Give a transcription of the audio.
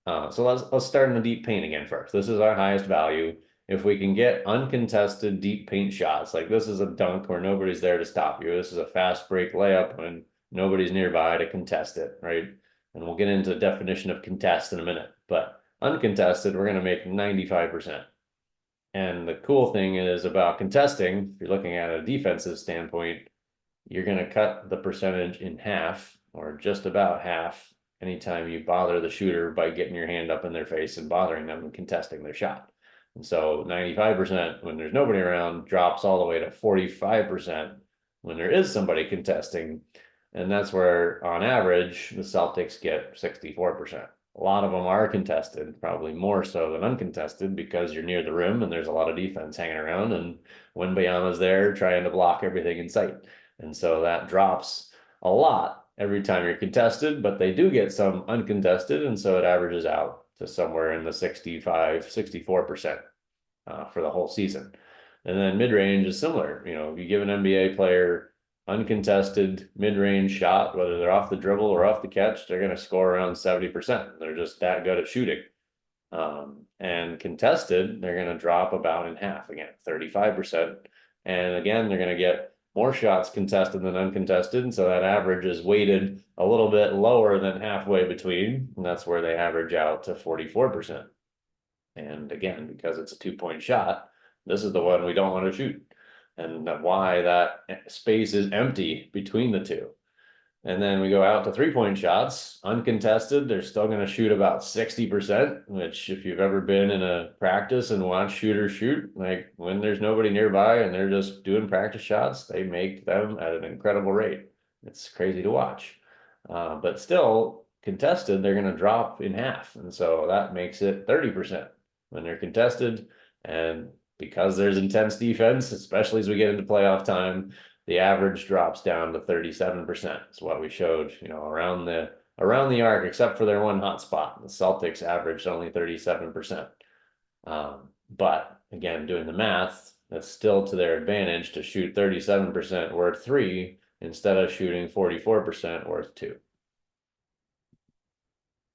So let's start in the deep paint again first. This is our highest value. If we can get uncontested deep paint shots, like this is a dunk where nobody's there to stop you. This is a fast break layup when nobody's nearby to contest it, right? And we'll get into the definition of contest in a minute. But uncontested, we're going to make 95%. And the cool thing is about contesting, if you're looking at a defensive standpoint, you're going to cut the percentage in half or just about half anytime you bother the shooter by getting your hand up in their face and bothering them and contesting their shot. And so 95% when there's nobody around drops all the way to 45% when there is somebody contesting. And that's where, on average, the Celtics get 64%. A lot of them are contested, probably more so than uncontested because you're near the rim and there's a lot of defense hanging around and Wembanyama's there trying to block everything in sight. And so that drops a lot every time you're contested, but they do get some uncontested. And so it averages out to somewhere in the 65, 64% for the whole season. And then mid-range is similar. You know, if you give an NBA player uncontested mid-range shot, whether they're off the dribble or off the catch, they're going to score around 70%. They're just that good at shooting. And contested, they're going to drop about in half again, 35%. And again, they're going to get more shots contested than uncontested. And so that average is weighted a little bit lower than halfway between. And that's where they average out to 44%. And again, because it's a 2-point shot, this is the one we don't want to shoot. And why that space is empty between the two. And then we go out to 3-point shots, uncontested. They're still going to shoot about 60%, which if you've ever been in a practice and watched shooters shoot, like when there's nobody nearby and they're just doing practice shots, they make them at an incredible rate. It's crazy to watch. But still, contested, they're going to drop in half. And so that makes it 30% when they're contested. And because there's intense defense, especially as we get into playoff time, the average drops down to 37%. It's what we showed, you know, around the arc, except for their one hot spot. The Celtics averaged only 37%. But again, doing the math, that's still to their advantage to shoot 37% worth 3 instead of shooting 44% worth 2.